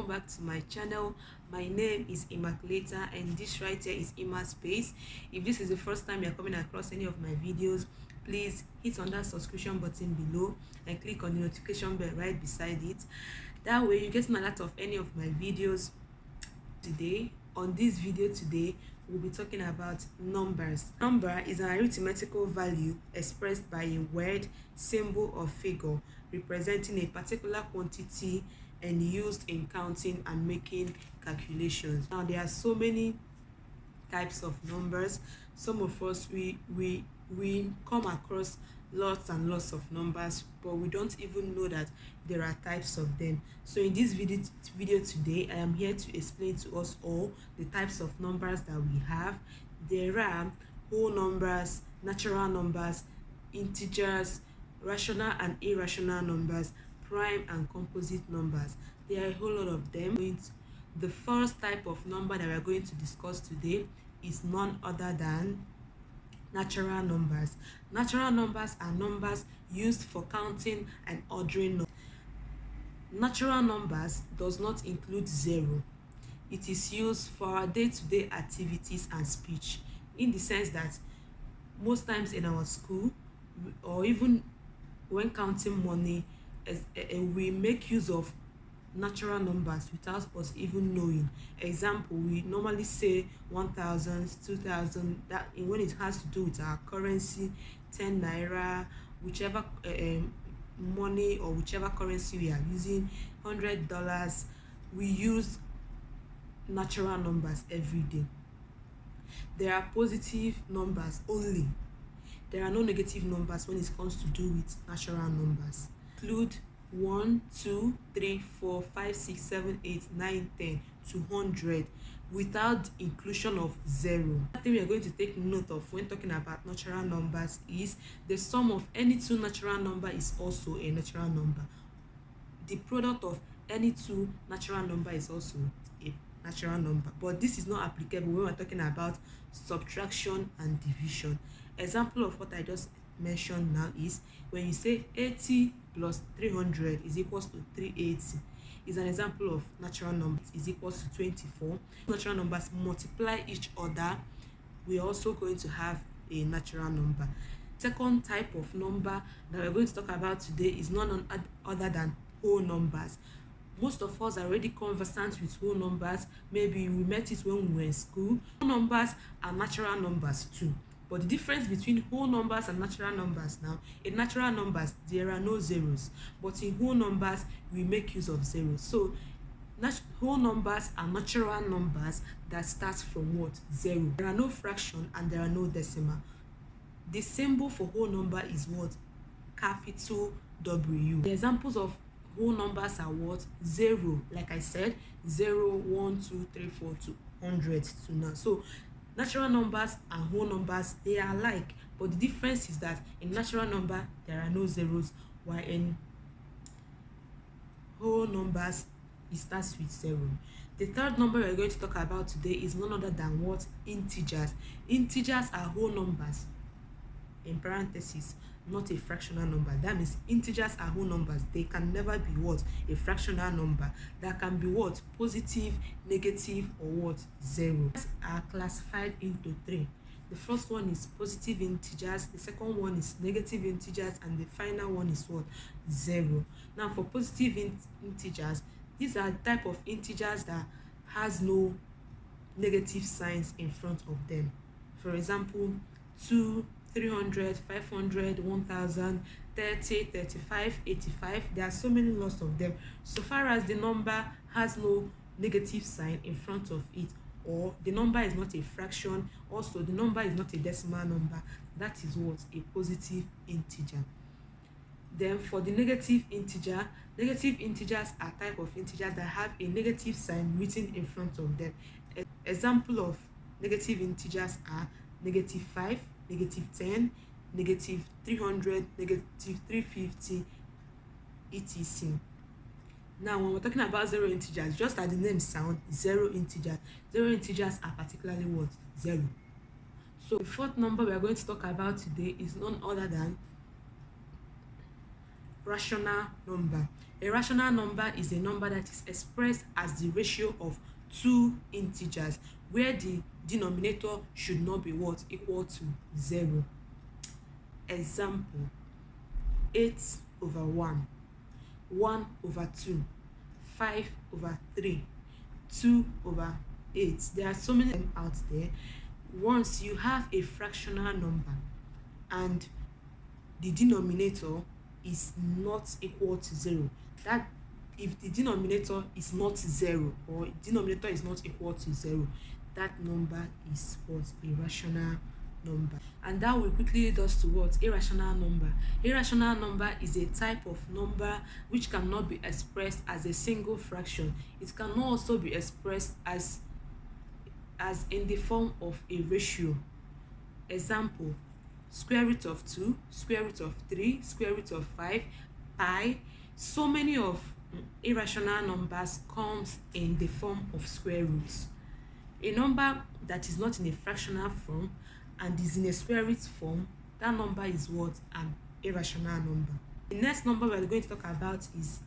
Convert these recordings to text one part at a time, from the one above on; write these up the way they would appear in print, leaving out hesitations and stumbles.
welcome back to my channel. My name is Immaculata and this right here is Ima Space. If this is the first time you're coming across any of my videos, please hit on that subscription button below and click on the notification bell right beside it. That way you get an alert of any of my videos. On this video today, we'll be talking about numbers. Number is an arithmetical value expressed by a word, symbol, or figure representing a particular quantity and used in counting and making calculations. Now, there are so many types of numbers. Some of us we come across lots and lots of numbers, but we don't even know that there are types of them. So in this video today, I am here to explain to us all the types of numbers that we have. There are whole numbers, natural numbers, integers, rational and irrational numbers, prime and composite numbers. There are a whole lot of them. The first type of number that we are going to discuss today is none other than natural numbers. Natural numbers are numbers used for counting and ordering. Natural numbers does not include zero. It is used for our day-to-day activities and speech, in the sense that most times in our school or even when counting money, we make use of natural numbers without us even knowing. Example, we normally say 1,000, 2,000, that when it has to do with our currency, 10 naira, whichever money or whichever currency we are using, $100, we use natural numbers every day. There are positive numbers only. There are no negative numbers when it comes to do with natural numbers. Include 1, 2, 3, 4, 5, 6, 7, 8, 9, 10 to 100 without inclusion of zero. One thing we are going to take note of when talking about natural numbers is the sum of any two natural numbers is also a natural number. The product of any two natural numbers is also a natural number, but this is not applicable when we're talking about subtraction and division. Example of what I just mentioned now is when you say 80 plus 300 is equals to 380 is an example of natural number is equals to 24. Natural numbers multiply each other, we are also going to have a natural number. Second type of number that we're going to talk about today is none other than whole numbers. Most of us are already conversant with whole numbers. Maybe we met it when we were in school. Whole numbers are natural numbers too. But the difference between whole numbers and natural numbers now, in natural numbers, there are no zeros. But in whole numbers, we make use of zeros. So whole numbers are natural numbers that start from what? Zero. There are no fraction and there are no decimal. The symbol for whole number is what? Capital W. The examples of whole numbers are what? Zero. Like I said, 0, 1, 2, 3, 4 to 100 to now. So natural numbers and whole numbers, they are alike, but the difference is that in natural number there are no zeros, while in whole numbers it starts with 0. The third number we're going to talk about today is none other than what? Integers. Integers are whole numbers, in parentheses, not a fractional number. That means integers are whole numbers. They can never be what? A fractional number. That can be what? Positive, negative, or what? Zero. Are classified into three. The first one is positive integers, the second one is negative integers, and the final one is what? Zero. Now for positive integers, these are the type of integers that has no negative signs in front of them. For example, 2, 300, 500, 1000, 30, 35, 85. There are so many lots of them. So far as the number has no negative sign in front of it, or the number is not a fraction, also the number is not a decimal number, that is what? A positive integer. Then for the negative integers are type of integers that have a negative sign written in front of them. Example of negative integers are -5, -10, -300, -350, etc. Now when we're talking about zero integers, just as the name sound, zero integers are particularly what? Zero. So the fourth number we are going to talk about today is none other than rational number. A rational number is a number that is expressed as the ratio of two integers where the denominator should not be what? Equal to 0. Example: 8/1, 1/2, 5/3, 2/8. There are so many of them out there. Once you have a fractional number and the denominator is not equal to 0, that if the denominator is not 0 or denominator is not equal to 0, that number is what? A rational number. And that will quickly lead us to what? Irrational number. Irrational number is a type of number which cannot be expressed as a single fraction. It cannot also be expressed as in the form of a ratio. Example: square root of 2, square root of 3, square root of 5, pi. So many of irrational numbers comes in the form of square roots. A number that is not in a fractional form and is in a square root form, that number is what? An irrational number. The next number we're going to talk about is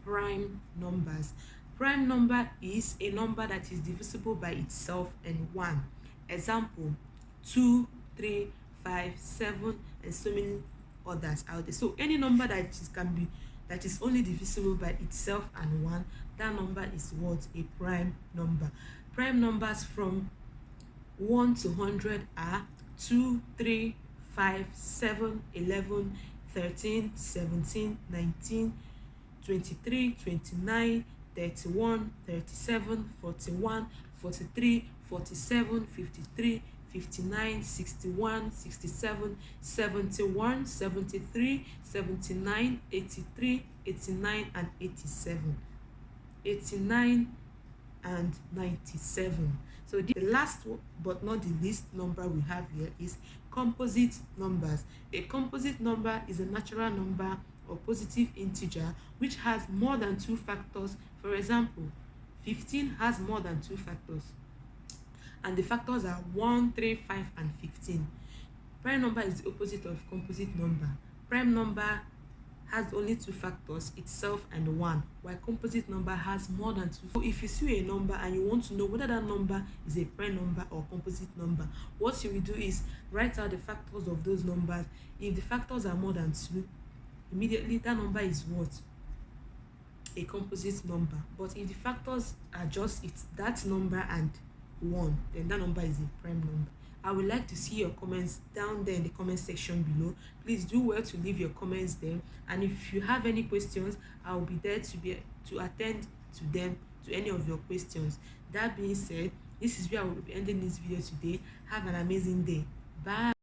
prime numbers. Prime number is a number that is divisible by itself and 1. Example: 2, 3, 5, 7, and so many others out there. So any number that is only divisible by itself and 1, that number is what? A prime number. Prime numbers from 1 to 100 are 2, 3, 5, 7, 11, 13, 17, 19, 23, 29, 31, 37, 41, 43, 47, 53, 59, 61, 67, 71, 73, 79, 83, 89, and 87. 89 and 97. So the last but not the least number we have here is composite numbers. A composite number is a natural number or positive integer which has more than 2 factors. For example, 15 has more than 2 factors, and the factors are 1, 3, 5, and 15. Prime number is the opposite of composite number. Prime number has only 2 factors, itself and 1, while composite number has more than 2. So if you see a number and you want to know whether that number is a prime number or composite number, what you will do is write out the factors of those numbers. If the factors are more than 2, immediately that number is what? A composite number. But if the factors are just that number and 1, then that number is a prime number. I would like to see your comments down there in the comment section below. Please do well to leave your comments there, and if you have any questions, I will be there to attend to them, to any of your questions. That being said, this is where I will be ending this video today. Have an amazing day. Bye.